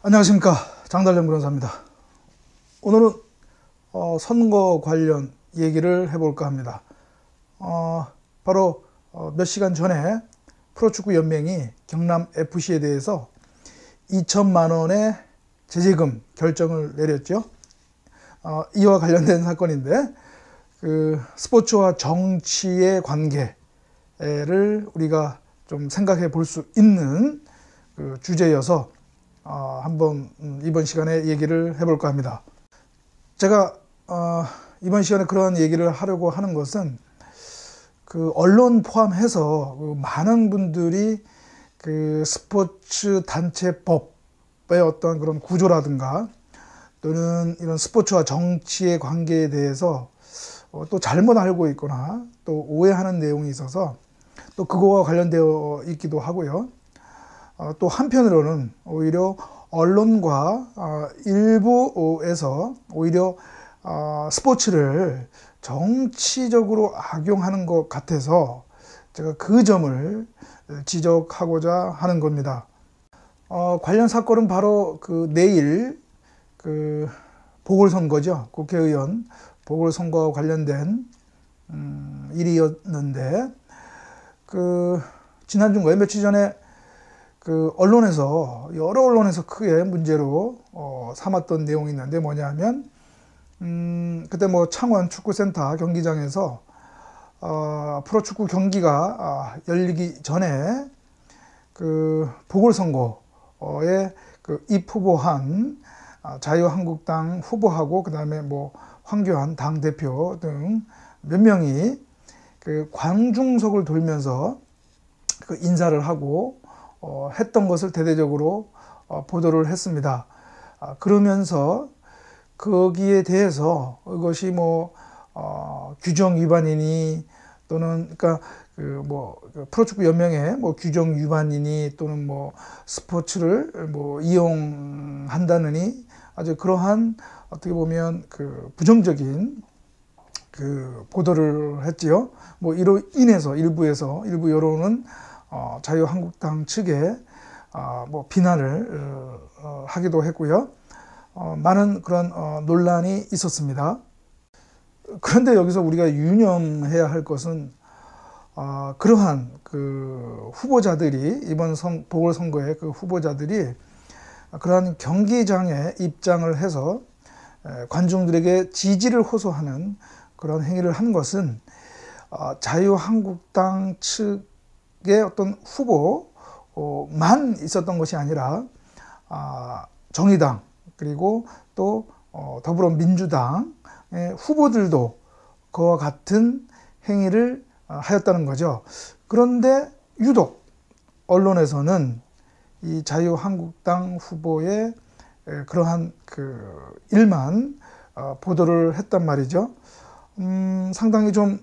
안녕하십니까, 장달령 변호사입니다. 오늘은 선거 관련 얘기를 해볼까 합니다. 바로 몇 시간 전에 프로축구 연맹이 경남 FC에 대해서 2천만 원의 제재금 결정을 내렸죠. 이와 관련된 사건인데, 스포츠와 정치의 관계를 우리가 좀 생각해 볼 수 있는 주제여서 한번 이번 시간에 얘기를 해볼까 합니다. 제가 이번 시간에 그런 얘기를 하려고 하는 것은 언론 포함해서 많은 분들이 스포츠 단체법의 어떤 그런 구조라든가 또는 이런 스포츠와 정치의 관계에 대해서 또 잘못 알고 있거나 또 오해하는 내용이 있어서 또 그거와 관련되어 있기도 하고요. 또 한편으로는 오히려 언론과 일부에서 오히려 스포츠를 정치적으로 악용하는 것 같아서 제가 그 점을 지적하고자 하는 겁니다. 관련 사건은 바로 내일 보궐선거죠. 국회의원 보궐선거와 관련된 일이었는데 지난주인가요? 며칠 전에 여러 언론에서 크게 문제로 삼았던 내용이 있는데 뭐냐면 그때 창원 축구센터 경기장에서 프로축구 경기가 열리기 전에 보궐선거에 입후보한 자유한국당 후보하고 그다음에 황교안 당대표 등 몇 명이 관중석을 돌면서 인사를 하고 했던 것을 대대적으로 보도를 했습니다. 그러면서 거기에 대해서 이것이 규정 위반이니 또는 프로축구 연맹의 규정 위반이니 또는 스포츠를 이용한다느니 아주 그러한 어떻게 보면 부정적인 보도를 했지요. 이로 인해서 일부 여론은 자유한국당 측에 비난을 하기도 했고요. 많은 그런 논란이 있었습니다. 그런데 여기서 우리가 유념해야 할 것은 그러한 후보자들이 이번 보궐선거의 후보자들이 그러한 경기장에 입장을 해서 관중들에게 지지를 호소하는 그런 행위를 한 것은 자유한국당 측의 어떤 후보만 있었던 것이 아니라 정의당 그리고 또 더불어민주당의 후보들도 그와 같은 행위를 하였다는 거죠. 그런데 유독 언론에서는 이 자유한국당 후보의 그러한 일만 보도를 했단 말이죠. 상당히 좀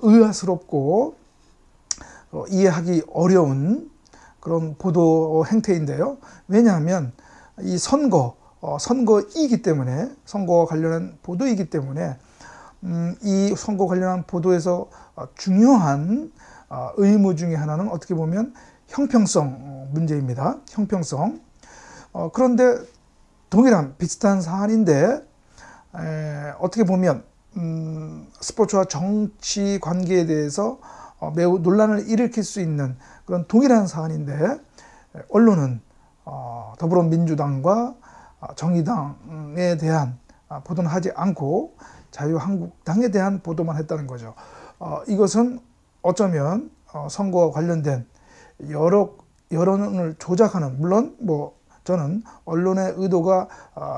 의아스럽고 이해하기 어려운 그런 보도 행태인데요. 왜냐하면 이 선거이기 때문에, 선거와 관련한 보도이기 때문에 이 선거 관련한 보도에서 중요한 의무 중에 하나는 어떻게 보면 형평성 문제입니다. 형평성. 그런데 동일한 비슷한 사안인데 어떻게 보면 스포츠와 정치 관계에 대해서 매우 논란을 일으킬 수 있는 그런 동일한 사안인데 언론은 더불어민주당과 정의당에 대한 보도는 하지 않고 자유한국당에 대한 보도만 했다는 거죠. 이것은 어쩌면 선거와 관련된 여론을 조작하는, 물론 저는 언론의 의도가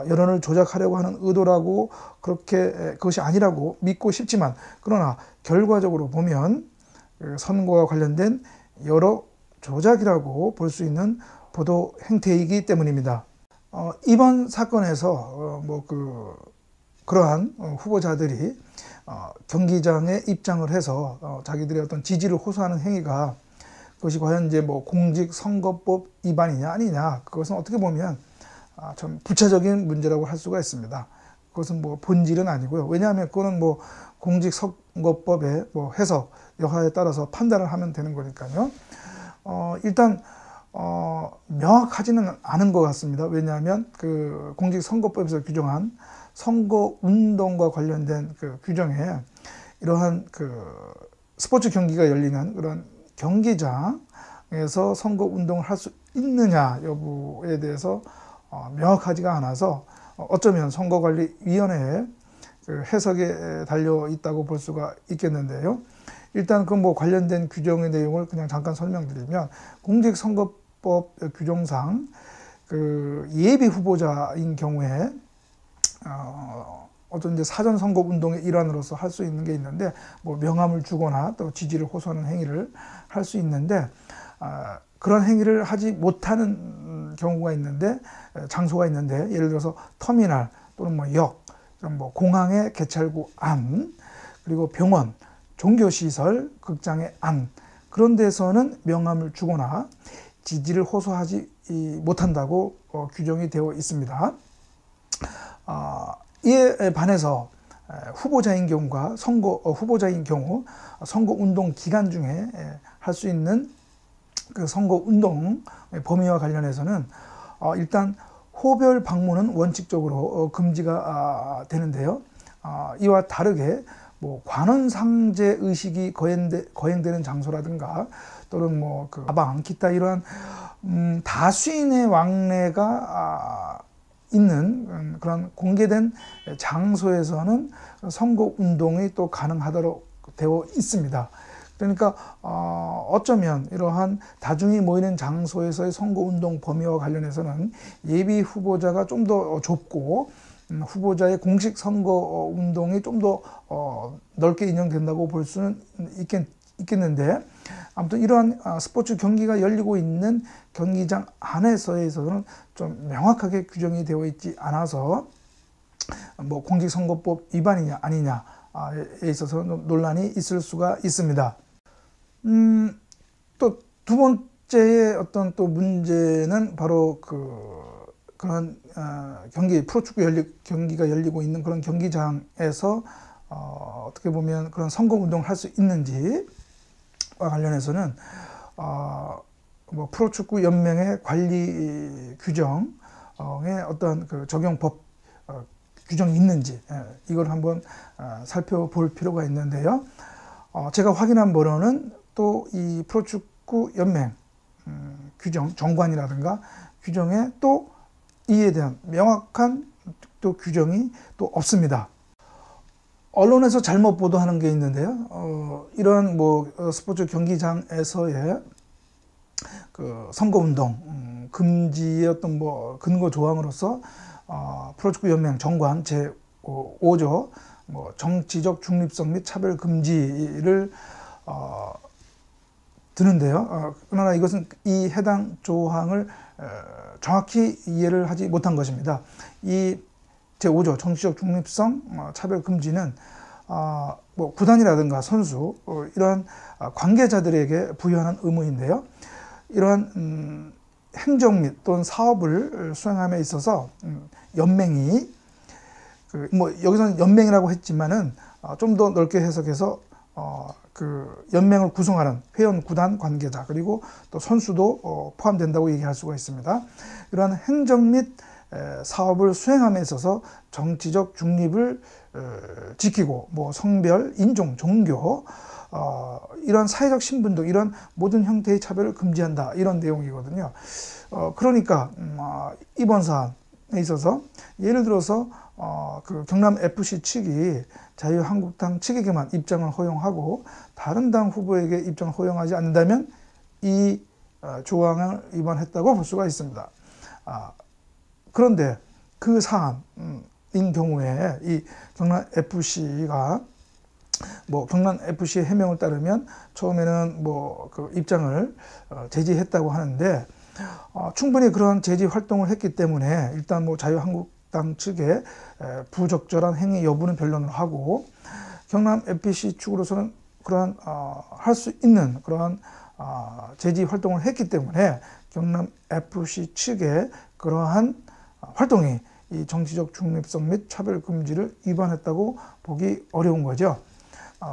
여론을 조작하려고 하는 의도라고 그것이 아니라고 믿고 싶지만, 그러나 결과적으로 보면 선거와 관련된 여러 조작이라고 볼 수 있는 보도 행태이기 때문입니다. 이번 사건에서 그러한 후보자들이 경기장에 입장을 해서 자기들의 어떤 지지를 호소하는 행위가 그것이 과연 이제 공직선거법 위반이냐 아니냐, 그것은 어떻게 보면 좀 부차적인 문제라고 할 수가 있습니다. 그것은 본질은 아니고요. 왜냐하면 그거는 공직선거법의 해석 여하에 따라서 판단을 하면 되는 거니까요. 일단 명확하지는 않은 것 같습니다. 왜냐하면 그 공직선거법에서 규정한 선거운동과 관련된 그 규정에 이러한 그 스포츠 경기가 열리는 그런 경기장에서 선거운동을 할 수 있느냐 여부에 대해서 명확하지가 않아서 어쩌면 선거관리위원회의 그 해석에 달려 있다고 볼 수가 있겠는데요. 일단 그 뭐 관련된 규정의 내용을 그냥 잠깐 설명드리면, 공직선거법 규정상 그 예비 후보자인 경우에 어떤 이제 사전 선거 운동의 일환으로서 할 수 있는 게 있는데, 뭐 명함을 주거나 또 지지를 호소하는 행위를 할 수 있는데, 그런 행위를 하지 못하는 경우가 있는데, 장소가 있는데, 예를 들어서 터미널 또는 뭐 역, 뭐 공항의 개찰구 안, 그리고 병원, 종교시설, 극장의 안, 그런 데서는 명함을 주거나 지지를 호소하지 못한다고 규정이 되어 있습니다. 이에 반해서 후보자인 경우가 후보자인 경우 선거운동 기간 중에 할 수 있는 그 선거운동 범위와 관련해서는 일단 호별 방문은 원칙적으로 금지가 되는데요. 이와 다르게 뭐 관원상제 의식이 거행되는 장소라든가 또는 뭐 그 가방, 기타 이러한 다수인의 왕래가 있는 그런 공개된 장소에서는 선거 운동이 또 가능하도록 되어 있습니다. 그러니까 어쩌면 이러한 다중이 모이는 장소에서의 선거 운동 범위와 관련해서는 예비 후보자가 좀 더 좁고 후보자의 공식 선거 운동이 좀 더 넓게 인정된다고 볼 수는 있겠는데, 아무튼 이러한 스포츠 경기가 열리고 있는 경기장 안에서에 있어서는 좀 명확하게 규정이 되어 있지 않아서 뭐 공직선거법 위반이냐 아니냐에 있어서 논란이 있을 수가 있습니다. 또 두 번째의 어떤 또 문제는 바로 그런 프로축구 경기가 열리고 있는 그런 경기장에서 어떻게 보면 그런 선거 운동을 할 수 있는지와 관련해서는 뭐 프로축구 연맹의 관리 규정에 어떤 그 적용법 규정이 있는지 이걸 한번 살펴볼 필요가 있는데요. 제가 확인한 바로는 또 이 프로축구 연맹 규정, 정관이라든가 규정에 또 이에 대한 명확한 또 규정이 또 없습니다. 언론에서 잘못 보도하는 게 있는데요. 이런 뭐 스포츠 경기장에서의 그 선거운동 금지의 어떤 뭐 근거 조항으로서 프로축구 연맹 정관 제5조 뭐 정치적 중립성 및 차별 금지를 드는데요. 그러나 이것은 이 해당 조항을 정확히 이해를 하지 못한 것입니다. 이 제5조 정치적 중립성 차별 금지는 뭐 구단이라든가 선수 이러한 관계자들에게 부여하는 의무인데요. 이러한 행정 및 또는 사업을 수행함에 있어서 연맹이 뭐 여기서는 연맹이라고 했지만은 좀 더 넓게 해석해서 그 연맹을 구성하는 회원 구단 관계자 그리고 또 선수도 포함된다고 얘기할 수가 있습니다. 이러한 행정 및 사업을 수행함에 있어서 정치적 중립을 지키고 뭐 성별, 인종, 종교 이런 사회적 신분 등 이런 모든 형태의 차별을 금지한다 이런 내용이거든요. 그러니까 이번 사안에 있어서 예를 들어서 그 경남 FC 측이 자유한국당 측에게만 입장을 허용하고 다른 당 후보에게 입장을 허용하지 않는다면 이 조항을 위반했다고 볼 수가 있습니다. 그런데 그 사안인 경우에 이 경남 FC가 뭐 경남 FC의 해명을 따르면 처음에는 뭐 그 입장을 제지했다고 하는데 충분히 그런 제지 활동을 했기 때문에 일단 뭐 자유한국당 측의 부적절한 행위 여부는 변론을 하고 경남 FC 측으로서는 그러한 할 수 있는 그러한 제지 활동을 했기 때문에 경남 FC 측의 그러한 활동이 이 정치적 중립성 및 차별 금지를 위반했다고 보기 어려운 거죠.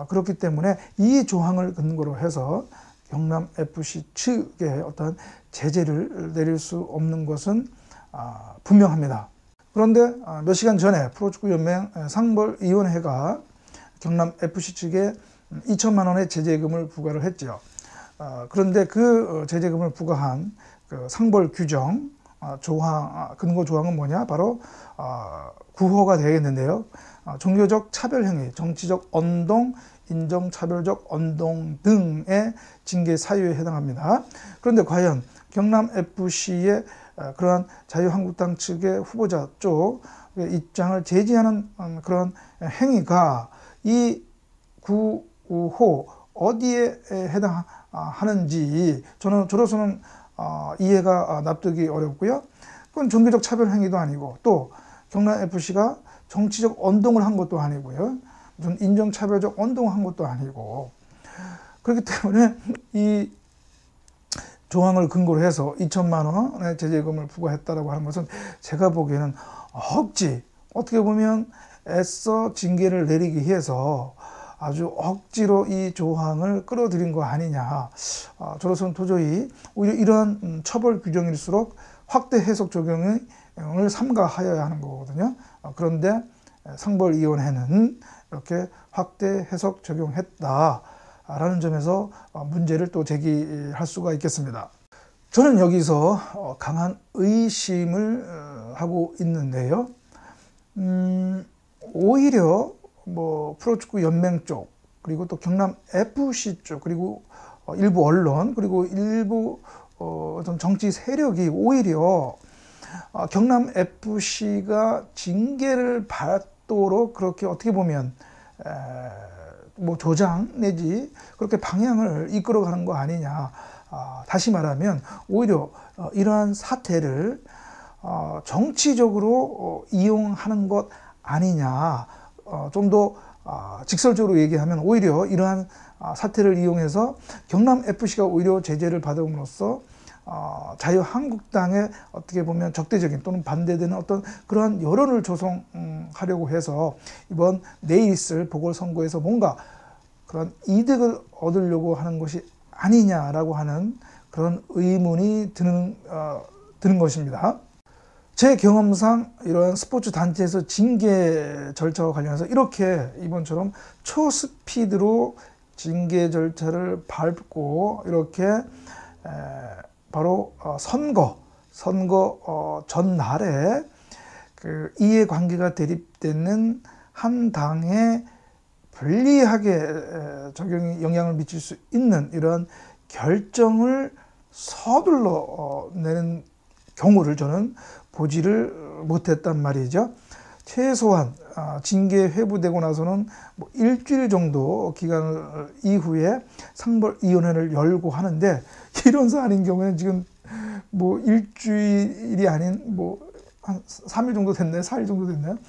그렇기 때문에 이 조항을 근거로 해서 경남FC 측에 어떤 제재를 내릴 수 없는 것은 분명합니다. 그런데 몇 시간 전에 프로축구연맹 상벌위원회가 경남FC 측에 2천만 원의 제재금을 부과를 했죠. 그런데 그 제재금을 부과한 그 상벌 규정 조항, 근거 조항은 뭐냐? 바로 9호가 되겠는데요. 종교적 차별행위, 정치적 언동, 인종차별적 언동 등의 징계 사유에 해당합니다. 그런데 과연 경남FC의 그러한 자유한국당 측의 후보자 쪽 입장을 제지하는 그런 행위가 이 9호 어디에 해당하는지 저로서는 이해가 납득이 어렵고요. 그건 종교적 차별 행위도 아니고 또 경남FC가 정치적 언동을 한 것도 아니고요. 무슨 인종차별적 언동을 한 것도 아니고 그렇기 때문에 이 조항을 근거로 해서 2천만 원의 제재금을 부과했다라고 하는 것은 제가 보기에는 어떻게 보면 애써 징계를 내리기 위해서 아주 억지로 이 조항을 끌어들인 거 아니냐. 저로서는 도저히 오히려 이러한 처벌 규정일수록 확대 해석 적용을 삼가하여야 하는 거거든요. 그런데 상벌위원회는 이렇게 확대 해석 적용했다라는 점에서 문제를 또 제기할 수가 있겠습니다. 저는 여기서 강한 의심을 하고 있는데요. 오히려 프로축구 연맹 쪽 그리고 또 경남FC 쪽 그리고 일부 언론 그리고 일부 어떤 정치 세력이 오히려 경남FC가 징계를 받도록 그렇게 어떻게 보면 조장 내지 그렇게 방향을 이끌어가는 거 아니냐. 다시 말하면 오히려 이러한 사태를 정치적으로 이용하는 것 아니냐. 좀 더 직설적으로 얘기하면 오히려 이러한 사태를 이용해서 경남FC가 오히려 제재를 받음으로써 자유한국당에 어떻게 보면 적대적인 또는 반대되는 어떤 그러한 여론을 조성하려고 해서 이번 내일 있을 보궐선거에서 뭔가 그런 이득을 얻으려고 하는 것이 아니냐라고 하는 그런 의문이 드는 것입니다. 제 경험상 이러한 스포츠 단체에서 징계 절차와 관련해서 이렇게 이번처럼 초스피드로 징계 절차를 밟고 이렇게 바로 선거 전날에 그 이해관계가 대립되는 한 당에 불리하게 영향을 미칠 수 있는 이런 결정을 서둘러 내는 경우를 저는 보지를 못했단 말이죠. 최소한 징계 회부되고 나서는 일주일 정도 기간 이후에 상벌위원회를 열고 하는데 이런 사안인 경우에는 지금 일주일이 아닌 한 3일 정도 됐나요? 4일 정도 됐나요?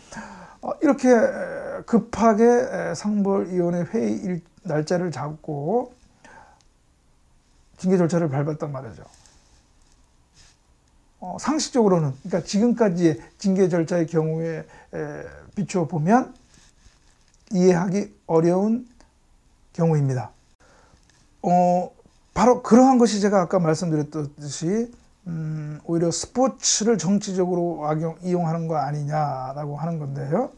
이렇게 급하게 상벌위원회 회의 날짜를 잡고 징계 절차를 밟았단 말이죠. 상식적으로는 그러니까 지금까지의 징계 절차의 경우에 비추어 보면 이해하기 어려운 경우입니다. 바로 그러한 것이 제가 아까 말씀드렸듯이 오히려 스포츠를 정치적으로 이용하는 거 아니냐라고 하는 건데요.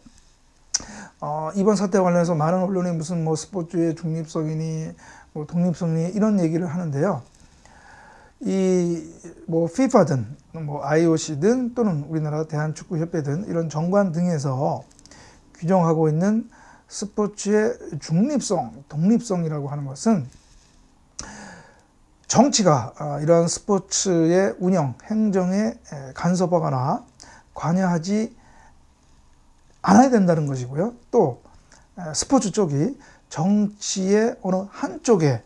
이번 사태와 관련해서 많은 언론이 무슨 스포츠의 중립성이니 독립성이니 이런 얘기를 하는데요. 이 FIFA든 IOC든 또는 우리나라 대한축구협회든 이런 정관 등에서 규정하고 있는 스포츠의 중립성, 독립성이라고 하는 것은 정치가 이러한 스포츠의 운영, 행정에 간섭하거나 관여하지 않아야 된다는 것이고요. 또 스포츠 쪽이 정치의 어느 한쪽에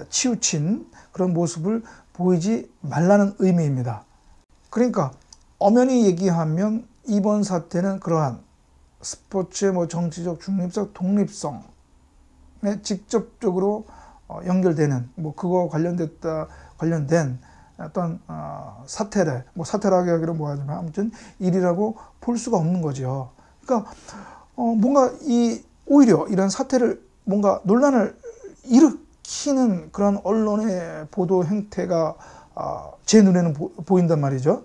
치우친 그런 모습을 보이지 말라는 의미입니다. 그러니까 엄연히 얘기하면 이번 사태는 그러한 스포츠의 정치적 중립성, 독립성에 직접적으로 연결되는 그거 관련된 어떤 사태래, 사태라고 하기로 뭐하지만 아무튼 일이라고 볼 수가 없는 거죠. 그러니까 뭔가 오히려 이런 사태를 뭔가 논란을 일으키기 튀는 그런 언론의 보도 행태가 제 눈에는 보인단 말이죠.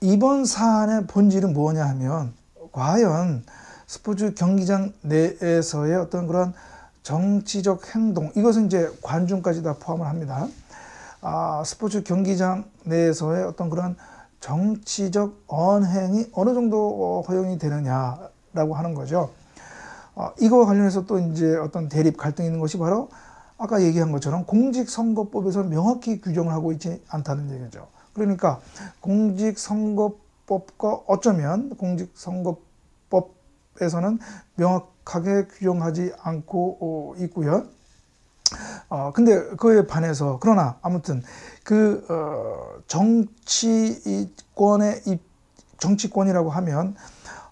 이번 사안의 본질은 뭐냐 하면 과연 스포츠 경기장 내에서의 어떤 그런 정치적 행동, 이것은 이제 관중까지 다 포함을 합니다. 스포츠 경기장 내에서의 어떤 그런 정치적 언행이 어느 정도 허용이 되느냐라고 하는 거죠. 이거와 관련해서 또 이제 어떤 대립 갈등이 있는 것이 바로 아까 얘기한 것처럼 공직선거법에서 명확히 규정을 하고 있지 않다는 얘기죠. 그러니까 공직선거법과 어쩌면 공직선거법에서는 명확하게 규정하지 않고 있고요. 근데 그에 반해서 그러나 아무튼 그 정치권이라고 하면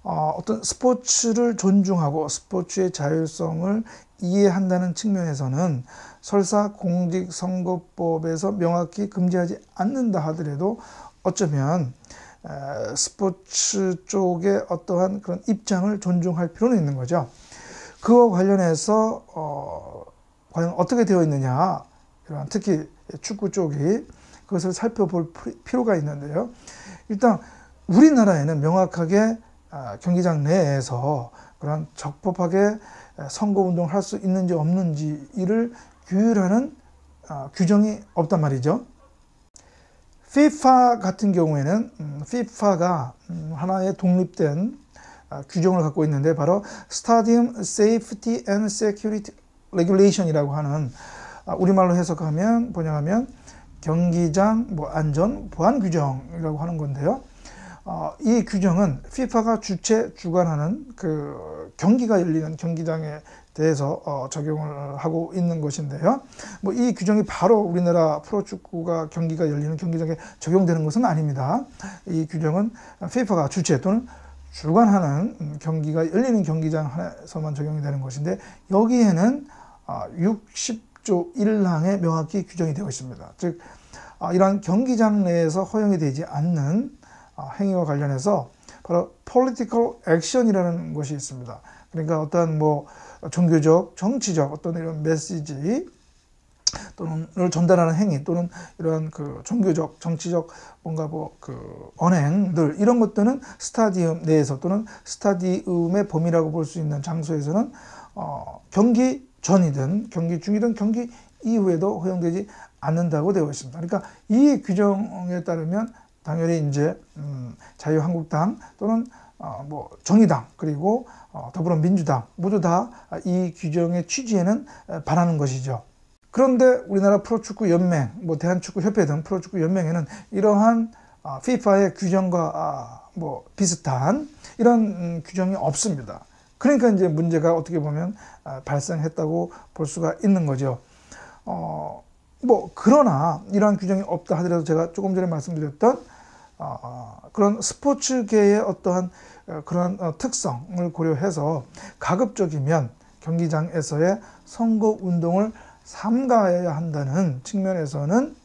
어떤 스포츠를 존중하고 스포츠의 자율성을 이해한다는 측면에서는 설사 공직선거법에서 명확히 금지하지 않는다 하더라도 어쩌면 스포츠 쪽의 어떠한 그런 입장을 존중할 필요는 있는 거죠. 그와 관련해서 과연 어떻게 되어 있느냐, 특히 축구 쪽이 그것을 살펴볼 필요가 있는데요. 일단 우리나라에는 명확하게 경기장 내에서 그런 적법하게 선거운동을 할 수 있는지 없는지 이를 규율하는 규정이 없단 말이죠. FIFA 같은 경우에는 FIFA가 하나의 독립된 규정을 갖고 있는데 바로 Stadium Safety and Security Regulation이라고 하는, 우리말로 해석하면 번역하면 경기장 안전 보안 규정이라고 하는 건데요. 이 규정은 FIFA가 주관하는 그 경기가 열리는 경기장에 대해서 적용을 하고 있는 것인데요. 이 규정이 바로 우리나라 프로축구가 경기가 열리는 경기장에 적용되는 것은 아닙니다. 이 규정은 FIFA가 주체 또는 주관하는 경기가 열리는 경기장에서만 적용이 되는 것인데 여기에는 60조 1항에 명확히 규정이 되어 있습니다. 즉 이러한 경기장 내에서 허용이 되지 않는 행위와 관련해서 바로 political action이라는 것이 있습니다. 그러니까 어떤 종교적, 정치적 어떤 이런 메시지 또는 전달하는 행위 또는 이런 그 종교적, 정치적 뭔가 언행들 이런 것들은 스타디움 내에서 또는 스타디움의 범위라고 볼 수 있는 장소에서는 경기 전이든 경기 중이든 경기 이후에도 허용되지 않는다고 되어 있습니다. 그러니까 이 규정에 따르면 당연히 이제 자유한국당 또는 정의당 그리고 더불어민주당 모두 다 이 규정의 취지에는 반하는 것이죠. 그런데 우리나라 프로축구연맹, 대한축구협회 등 프로축구연맹에는 이러한 FIFA의 규정과 비슷한 이런 규정이 없습니다. 그러니까 이제 문제가 어떻게 보면 발생했다고 볼 수가 있는 거죠. 그러나 이러한 규정이 없다 하더라도 제가 조금 전에 말씀드렸던 그런 스포츠계의 어떠한 그런 특성을 고려해서 가급적이면 경기장에서의 선거 운동을 삼가해야 한다는 측면에서는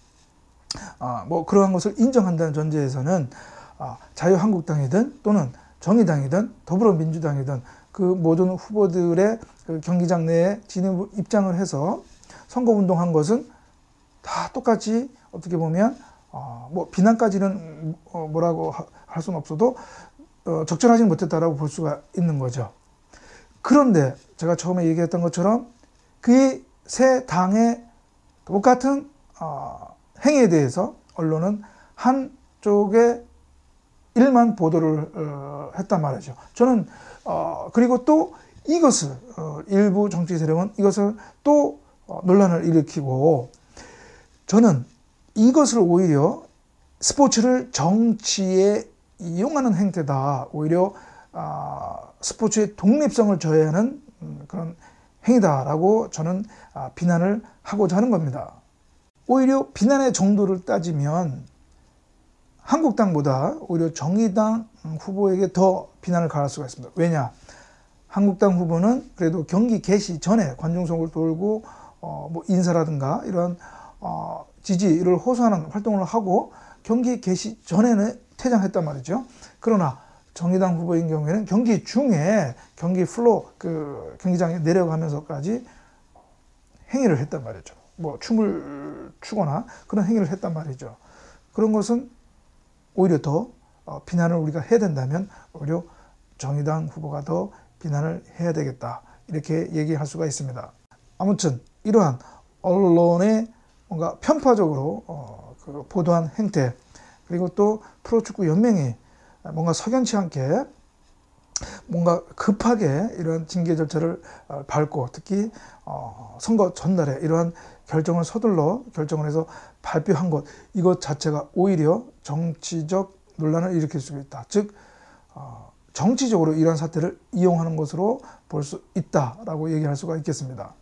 그러한 것을 인정한다는 전제에서는 자유한국당이든 또는 정의당이든 더불어민주당이든 그 모든 후보들의 그 경기장 내에 진입 입장을 해서 선거운동한 것은 다 똑같이 어떻게 보면 비난까지는 뭐라고 할 수는 없어도 적절하지는 못했다라고 볼 수가 있는 거죠. 그런데 제가 처음에 얘기했던 것처럼 그 세 당의 똑같은 행위에 대해서 언론은 한쪽의 일만 보도를 했단 말이죠. 저는 그리고 또 이것을 일부 정치 세력은 이것을 또 논란을 일으키고, 저는 이것을 오히려 스포츠를 정치에 이용하는 행태다, 오히려 스포츠의 독립성을 저해하는 그런 행위다라고 저는 비난을 하고자 하는 겁니다. 오히려 비난의 정도를 따지면 한국당보다 오히려 정의당 후보에게 더 비난을 가할 수가 있습니다. 왜냐? 한국당 후보는 그래도 경기 개시 전에 관중석을 돌고 인사라든가 이런 지지를 호소하는 활동을 하고 경기 개시 전에는 퇴장했단 말이죠. 그러나 정의당 후보인 경우에는 경기 중에 경기 플로 경기장에 내려가면서까지 행위를 했단 말이죠. 뭐 춤을 추거나 그런 행위를 했단 말이죠. 그런 것은 오히려 더 비난을 우리가 해야 된다면 오히려 정의당 후보가 더 비난을 해야 되겠다, 이렇게 얘기할 수가 있습니다. 아무튼 이러한 언론의 뭔가 편파적으로 그 보도한 행태, 그리고 또 프로축구 연맹이 뭔가 석연치 않게 뭔가 급하게 이러한 징계 절차를 밟고, 특히 선거 전날에 이러한 결정을 서둘러 결정을 해서 발표한 것, 이것 자체가 오히려 정치적 논란을 일으킬 수 있다. 즉 정치적으로 이러한 사태를 이용하는 것으로 볼 수 있다라고 얘기할 수가 있겠습니다.